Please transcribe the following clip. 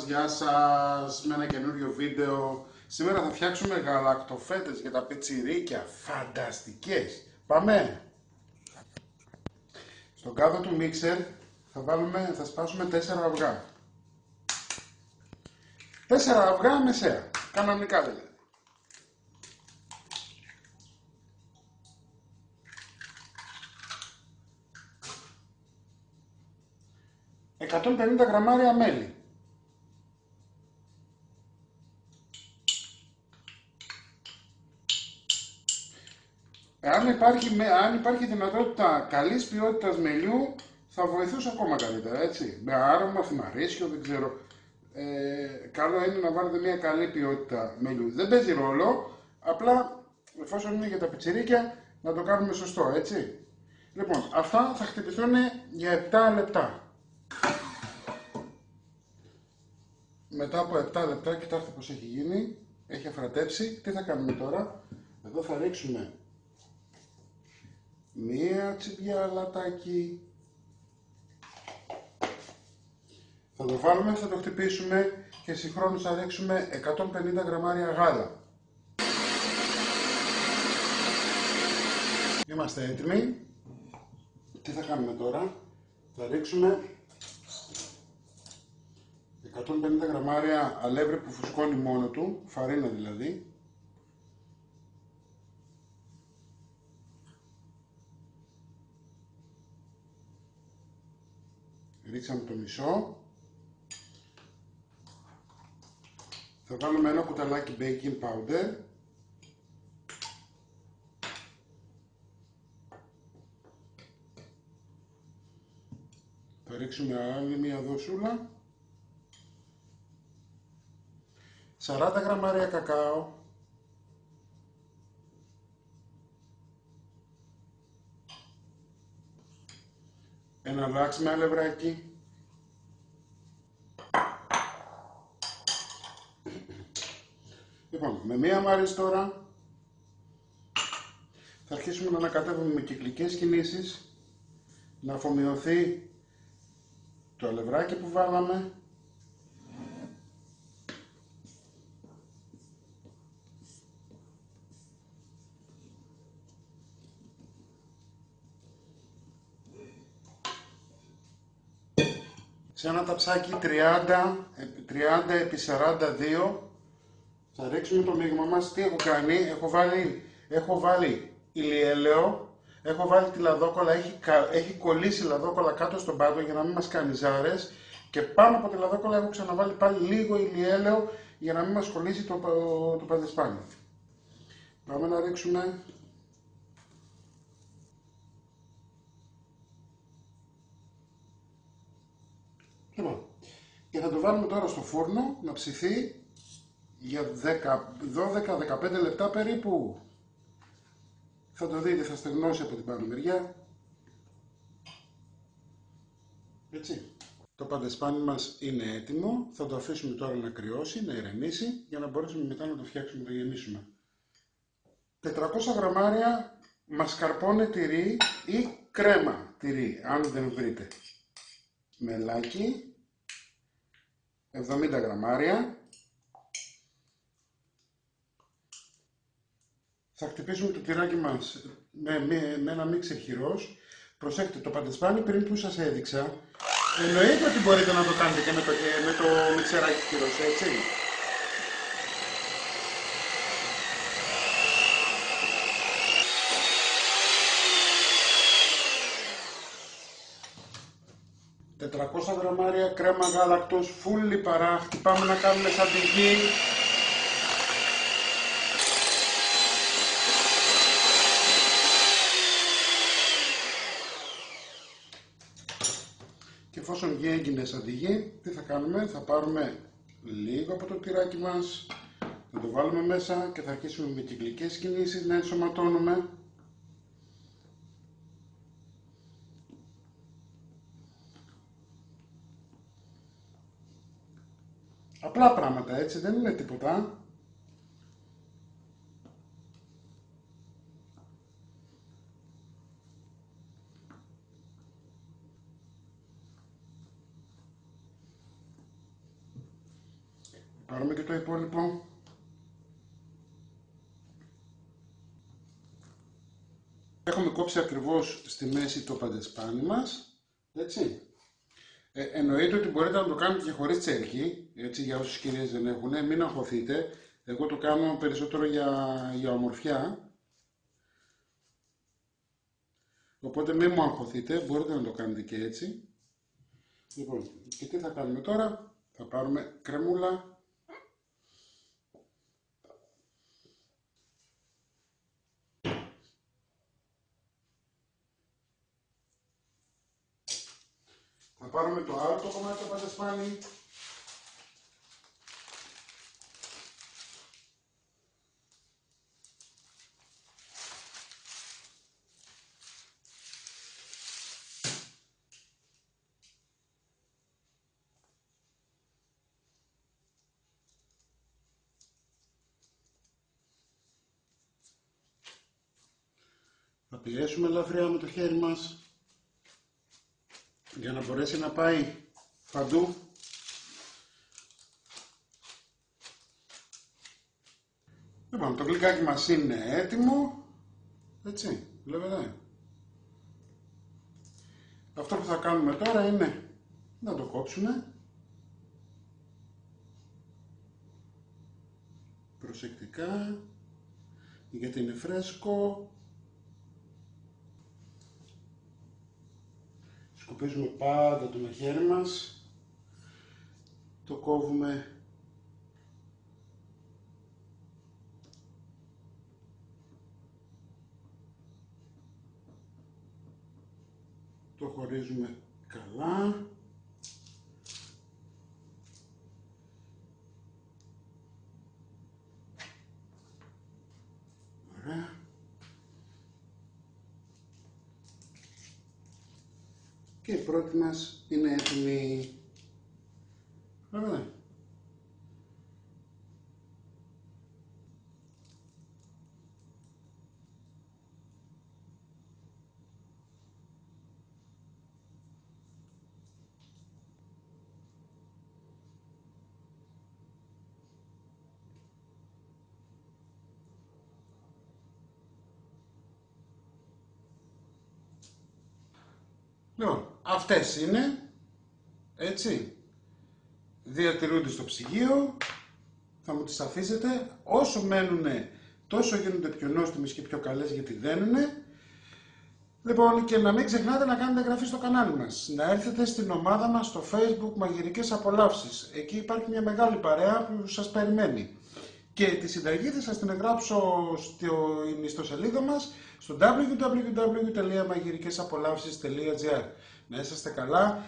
Γεια σας, με ένα καινούριο βίντεο. Σήμερα θα φτιάξουμε γαλακτοφέτες για τα πιτσιρίκια, φανταστικές. Πάμε! Στον κάδο του μίξερ θα σπάσουμε 4 αυγά. 4 αυγά μεσαία, κανονικά δηλαδή. «150 γραμμάρια μέλι. Αν υπάρχει δυνατότητα καλής ποιότητας μελιού, θα βοηθούσε ακόμα καλύτερα, έτσι. Με άρωμα, θυμαρίσιο, δεν ξέρω. Καλό είναι να βάλετε μια καλή ποιότητα μελιού. Δεν παίζει ρόλο, απλά εφόσον είναι για τα πιτσιρίκια, να το κάνουμε σωστό, έτσι. Λοιπόν, αυτά θα χτυπηθούν για 7 λεπτά. Μετά από 7 λεπτά, κοιτάξτε πως έχει γίνει, έχει αφρατέψει. Τι θα κάνουμε τώρα? Εδώ θα ρίξουμε μία τσιμπιά αλατάκι. Θα το βάλουμε, θα το χτυπήσουμε και συγχρόνως θα ρίξουμε 150 γραμμάρια γάλα. Είμαστε έτοιμοι. Τι θα κάνουμε τώρα? Θα ρίξουμε 150 γραμμάρια αλεύρι που φουσκώνει μόνο του, φαρίνα δηλαδή. Ρίξαμε το μισό. Θα βάλουμε ένα κουταλάκι baking powder. Θα ρίξουμε άλλη μία δοσούλα. 40 γραμμάρια κακάο. Ένα λάξ με αλευράκι. Λοιπόν, με μία μάρις τώρα θα αρχίσουμε να ανακατεύουμε με κυκλικές κινήσεις, να αφομοιωθεί το αλευράκι που βάλαμε. Σε ένα ταψάκι 30 επί 42 θα ρίξουμε το μείγμα μας. Τι έχω κάνει? Έχω βάλει ηλιέλαιο, έχω βάλει τη λαδόκολλα, έχει κολλήσει η λαδόκολλα κάτω στον πάτο για να μην μας κάνει ζάρες, και πάνω από τη λαδόκολλα έχω ξαναβάλει πάλι λίγο ηλιέλαιο για να μην μας κολλήσει το παδεσπάνι. Πάμε να ρίξουμε και θα το βάλουμε τώρα στο φούρνο να ψηθεί για 12-15 λεπτά περίπου. Θα το δείτε, θα στεγνώσει από την πάνω μεριά. Έτσι. Το παντεσπάνι μας είναι έτοιμο. Θα το αφήσουμε τώρα να κρυώσει, να ηρεμήσει, για να μπορέσουμε μετά να το φτιάξουμε, να το γεμίσουμε. 400 γραμμάρια μασκαρπόνε τυρί ή κρέμα τυρί, αν δεν βρείτε. Μελάκι, 70 γραμμάρια. Θα χτυπήσουμε το τυράκι μας με ένα μίξερ χειρός. Προσέχετε, το παντεσπάνι πριν που σας έδειξα, εννοείται ότι μπορείτε να το κάνετε και με το μιξεράκι χειρός, έτσι. «400 γραμμάρια κρέμα γάλακτος, φουλ λιπαρά, χτυπάμε να κάνουμε σαν τη γη». Και εφόσον έγινε σαν τη γη, τι θα κάνουμε? Θα πάρουμε λίγο από το τυράκι μας, θα το βάλουμε μέσα και θα αρχίσουμε με κυκλικές κινήσεις να ενσωματώνουμε. Απλά πράγματα, έτσι, δεν είναι τίποτα. Πάρουμε και το υπόλοιπο. Έχουμε κόψει ακριβώς στη μέση το παντεσπάνι μας, έτσι. Εννοείται ότι μπορείτε να το κάνετε και χωρίς τσέλκι, έτσι, για όσους κυρίες δεν έχουν, μην αγχωθείτε. Εγώ το κάνω περισσότερο για ομορφιά. Οπότε μην μου αγχωθείτε, μπορείτε να το κάνετε και έτσι. Λοιπόν, και τι θα κάνουμε τώρα, θα πάρουμε κρεμούλα. Θα πάρουμε το άλλο το κομμάτι το παντεσπάνι. Θα πιέσουμε ελαφριά με το χέρι μας για να μπορέσει να πάει παντού. Λοιπόν, το γλυκάκι μας είναι έτοιμο, έτσι, βλέπετε. Αυτό που θα κάνουμε τώρα είναι να το κόψουμε προσεκτικά, γιατί είναι φρέσκο. Σκουπίζουμε πάντα το μαχαίρι μας, το κόβουμε το χωρίζουμε καλά. Ωραία. Και η πρώτη μας είναι έτοιμη. Ωραία. Λοιπόν, αυτές είναι, έτσι, διατηρούνται στο ψυγείο, θα μου τις αφήσετε, όσο μένουνε τόσο γίνονται πιο νόστιμες και πιο καλές γιατί δένουνε. Λοιπόν, και να μην ξεχνάτε να κάνετε εγγραφή στο κανάλι μας, να έρθετε στην ομάδα μας στο Facebook Μαγειρικές Απολαύσεις, εκεί υπάρχει μια μεγάλη παρέα που σας περιμένει. Και τη συνταγή θα σας την εγγράψω στην ιστοσελίδα μας στο www.magirikesapolausis.gr. Να είσαστε καλά.